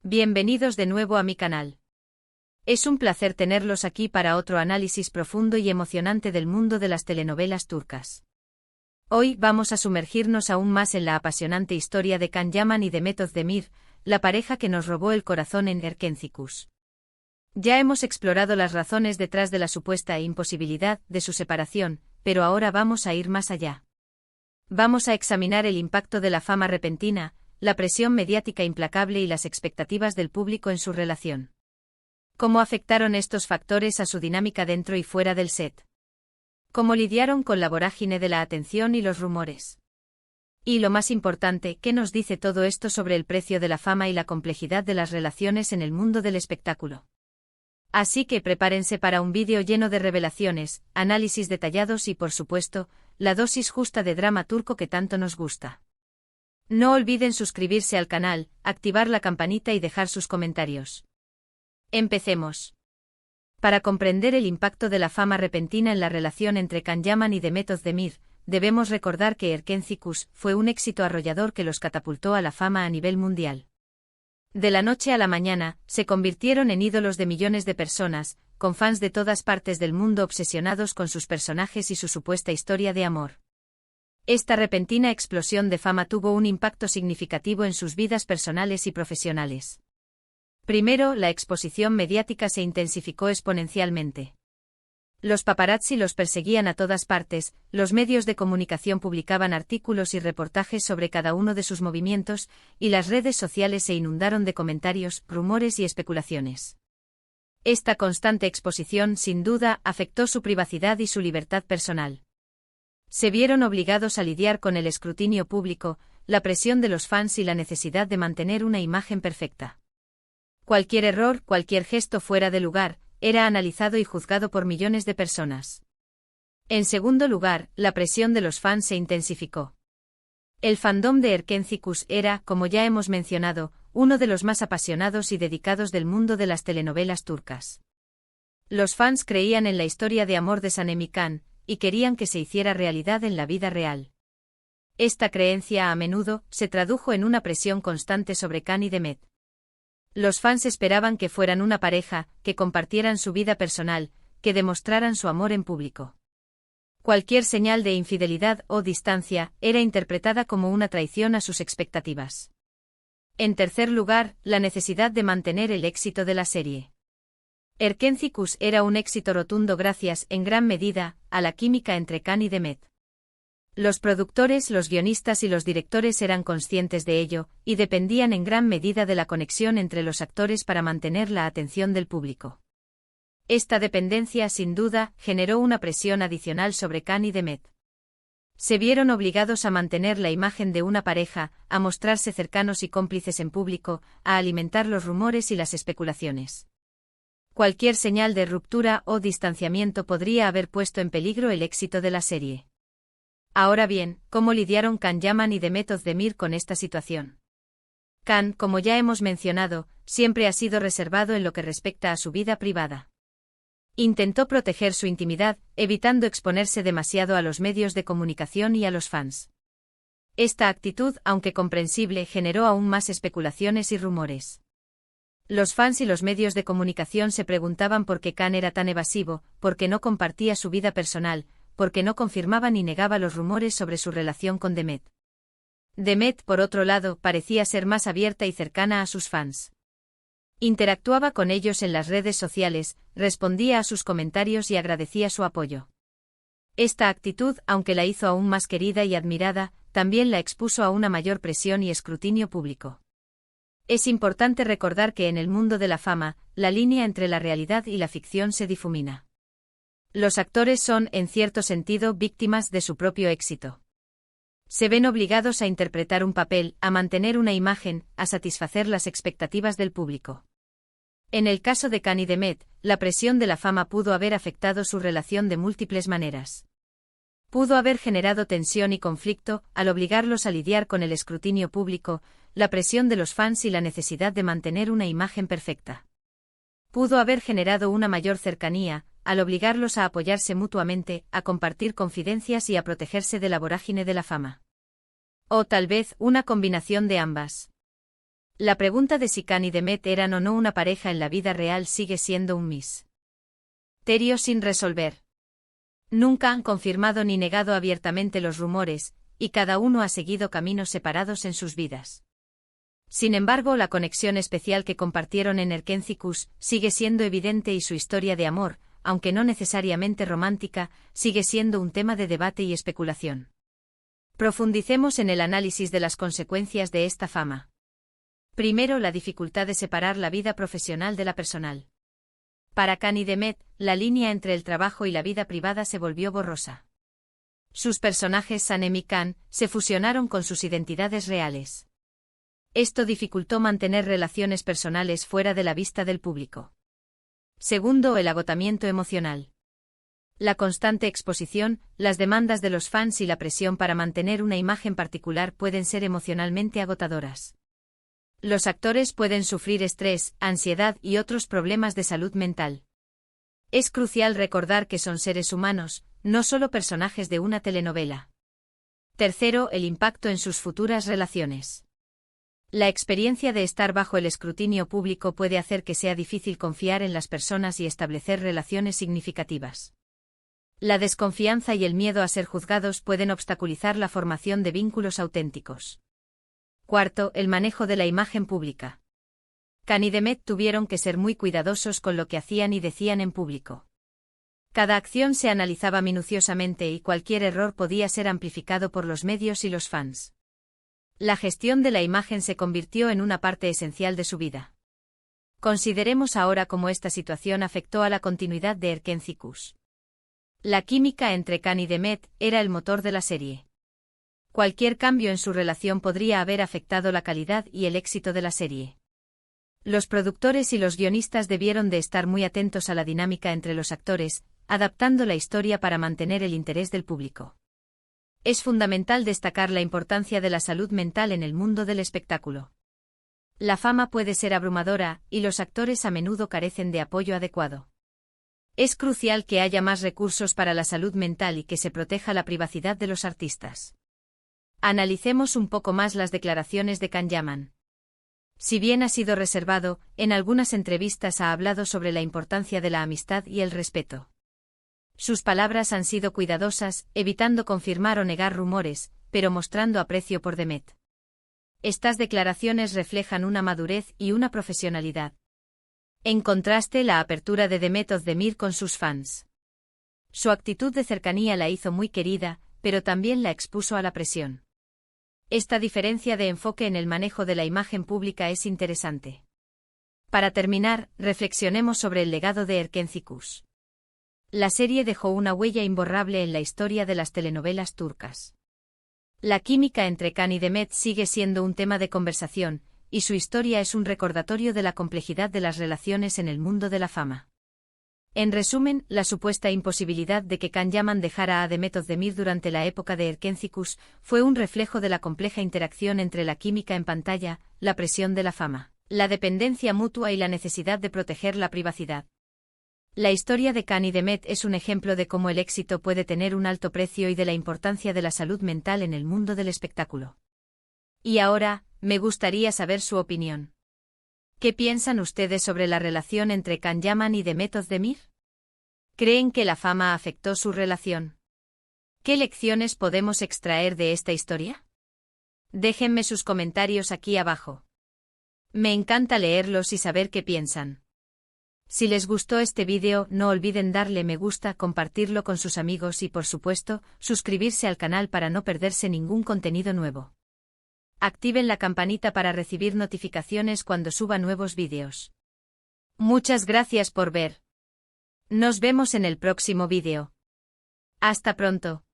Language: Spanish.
Bienvenidos de nuevo a mi canal. Es un placer tenerlos aquí para otro análisis profundo y emocionante del mundo de las telenovelas turcas. Hoy vamos a sumergirnos aún más en la apasionante historia de Can Yaman y Demet Özdemir, la pareja que nos robó el corazón en Erkenci. Ya hemos explorado las razones detrás de la supuesta imposibilidad de su separación, pero ahora vamos a ir más allá. Vamos a examinar el impacto de la fama repentina, la presión mediática implacable y las expectativas del público en su relación. ¿Cómo afectaron estos factores a su dinámica dentro y fuera del set? ¿Cómo lidiaron con la vorágine de la atención y los rumores? Y lo más importante, ¿qué nos dice todo esto sobre el precio de la fama y la complejidad de las relaciones en el mundo del espectáculo? Así que prepárense para un vídeo lleno de revelaciones, análisis detallados y, por supuesto, la dosis justa de drama turco que tanto nos gusta. No olviden suscribirse al canal, activar la campanita y dejar sus comentarios. Empecemos. Para comprender el impacto de la fama repentina en la relación entre Can Yaman y Demet Özdemir, debemos recordar que Erkenci fue un éxito arrollador que los catapultó a la fama a nivel mundial. De la noche a la mañana, se convirtieron en ídolos de millones de personas, con fans de todas partes del mundo obsesionados con sus personajes y su supuesta historia de amor. Esta repentina explosión de fama tuvo un impacto significativo en sus vidas personales y profesionales. Primero, la exposición mediática se intensificó exponencialmente. Los paparazzi los perseguían a todas partes, los medios de comunicación publicaban artículos y reportajes sobre cada uno de sus movimientos, y las redes sociales se inundaron de comentarios, rumores y especulaciones. Esta constante exposición, sin duda, afectó su privacidad y su libertad personal. Se vieron obligados a lidiar con el escrutinio público, la presión de los fans y la necesidad de mantener una imagen perfecta. Cualquier error, cualquier gesto fuera de lugar, era analizado y juzgado por millones de personas. En segundo lugar, la presión de los fans se intensificó. El fandom de Erkenci era, como ya hemos mencionado, uno de los más apasionados y dedicados del mundo de las telenovelas turcas. Los fans creían en la historia de amor de Sanem y Can, y querían que se hiciera realidad en la vida real. Esta creencia a menudo se tradujo en una presión constante sobre Can y Demet. Los fans esperaban que fueran una pareja, que compartieran su vida personal, que demostraran su amor en público. Cualquier señal de infidelidad o distancia era interpretada como una traición a sus expectativas. En tercer lugar, la necesidad de mantener el éxito de la serie. Erkenci era un éxito rotundo gracias, en gran medida, a la química entre Can y Demet. Los productores, los guionistas y los directores eran conscientes de ello, y dependían en gran medida de la conexión entre los actores para mantener la atención del público. Esta dependencia, sin duda, generó una presión adicional sobre Can y Demet. Se vieron obligados a mantener la imagen de una pareja, a mostrarse cercanos y cómplices en público, a alimentar los rumores y las especulaciones. Cualquier señal de ruptura o distanciamiento podría haber puesto en peligro el éxito de la serie. Ahora bien, ¿cómo lidiaron Can Yaman y Demet Özdemir con esta situación? Can, como ya hemos mencionado, siempre ha sido reservado en lo que respecta a su vida privada. Intentó proteger su intimidad, evitando exponerse demasiado a los medios de comunicación y a los fans. Esta actitud, aunque comprensible, generó aún más especulaciones y rumores. Los fans y los medios de comunicación se preguntaban por qué Can era tan evasivo, por qué no compartía su vida personal, por qué no confirmaba ni negaba los rumores sobre su relación con Demet. Demet, por otro lado, parecía ser más abierta y cercana a sus fans. Interactuaba con ellos en las redes sociales, respondía a sus comentarios y agradecía su apoyo. Esta actitud, aunque la hizo aún más querida y admirada, también la expuso a una mayor presión y escrutinio público. Es importante recordar que en el mundo de la fama, la línea entre la realidad y la ficción se difumina. Los actores son, en cierto sentido, víctimas de su propio éxito. Se ven obligados a interpretar un papel, a mantener una imagen, a satisfacer las expectativas del público. En el caso de Can y Demet, la presión de la fama pudo haber afectado su relación de múltiples maneras. Pudo haber generado tensión y conflicto, al obligarlos a lidiar con el escrutinio público, la presión de los fans y la necesidad de mantener una imagen perfecta. Pudo haber generado una mayor cercanía, al obligarlos a apoyarse mutuamente, a compartir confidencias y a protegerse de la vorágine de la fama. O tal vez una combinación de ambas. La pregunta de si Khan y Demet eran o no una pareja en la vida real sigue siendo un misterio sin resolver. Nunca han confirmado ni negado abiertamente los rumores, y cada uno ha seguido caminos separados en sus vidas. Sin embargo, la conexión especial que compartieron en Erkencikus sigue siendo evidente y su historia de amor, aunque no necesariamente romántica, sigue siendo un tema de debate y especulación. Profundicemos en el análisis de las consecuencias de esta fama. Primero, la dificultad de separar la vida profesional de la personal. Para Khan y Demet, la línea entre el trabajo y la vida privada se volvió borrosa. Sus personajes Sanem y Khan se fusionaron con sus identidades reales. Esto dificultó mantener relaciones personales fuera de la vista del público. Segundo, el agotamiento emocional. La constante exposición, las demandas de los fans y la presión para mantener una imagen particular pueden ser emocionalmente agotadoras. Los actores pueden sufrir estrés, ansiedad y otros problemas de salud mental. Es crucial recordar que son seres humanos, no solo personajes de una telenovela. Tercero, el impacto en sus futuras relaciones. La experiencia de estar bajo el escrutinio público puede hacer que sea difícil confiar en las personas y establecer relaciones significativas. La desconfianza y el miedo a ser juzgados pueden obstaculizar la formación de vínculos auténticos. Cuarto, el manejo de la imagen pública. Khan y Demet tuvieron que ser muy cuidadosos con lo que hacían y decían en público. Cada acción se analizaba minuciosamente y cualquier error podía ser amplificado por los medios y los fans. La gestión de la imagen se convirtió en una parte esencial de su vida. Consideremos ahora cómo esta situación afectó a la continuidad de Erkencikus. La química entre Khan y Demet era el motor de la serie. Cualquier cambio en su relación podría haber afectado la calidad y el éxito de la serie. Los productores y los guionistas debieron de estar muy atentos a la dinámica entre los actores, adaptando la historia para mantener el interés del público. Es fundamental destacar la importancia de la salud mental en el mundo del espectáculo. La fama puede ser abrumadora, y los actores a menudo carecen de apoyo adecuado. Es crucial que haya más recursos para la salud mental y que se proteja la privacidad de los artistas. Analicemos un poco más las declaraciones de Khan Yaman. Si bien ha sido reservado, en algunas entrevistas ha hablado sobre la importancia de la amistad y el respeto. Sus palabras han sido cuidadosas, evitando confirmar o negar rumores, pero mostrando aprecio por Demet. Estas declaraciones reflejan una madurez y una profesionalidad. En contraste, la apertura de Demet Özdemir con sus fans. Su actitud de cercanía la hizo muy querida, pero también la expuso a la presión. Esta diferencia de enfoque en el manejo de la imagen pública es interesante. Para terminar, reflexionemos sobre el legado de Erkencikus. La serie dejó una huella imborrable en la historia de las telenovelas turcas. La química entre Khan y Demet sigue siendo un tema de conversación, y su historia es un recordatorio de la complejidad de las relaciones en el mundo de la fama. En resumen, la supuesta imposibilidad de que Khan Yaman dejara a Demet Özdemir durante la época de Erkencikus fue un reflejo de la compleja interacción entre la química en pantalla, la presión de la fama, la dependencia mutua y la necesidad de proteger la privacidad. La historia de Khan y Demet es un ejemplo de cómo el éxito puede tener un alto precio y de la importancia de la salud mental en el mundo del espectáculo. Y ahora, me gustaría saber su opinión. ¿Qué piensan ustedes sobre la relación entre Khan Yaman y Demet Özdemir? ¿Creen que la fama afectó su relación? ¿Qué lecciones podemos extraer de esta historia? Déjenme sus comentarios aquí abajo. Me encanta leerlos y saber qué piensan. Si les gustó este vídeo, no olviden darle me gusta, compartirlo con sus amigos y por supuesto, suscribirse al canal para no perderse ningún contenido nuevo. Activen la campanita para recibir notificaciones cuando suba nuevos vídeos. Muchas gracias por ver. Nos vemos en el próximo vídeo. Hasta pronto.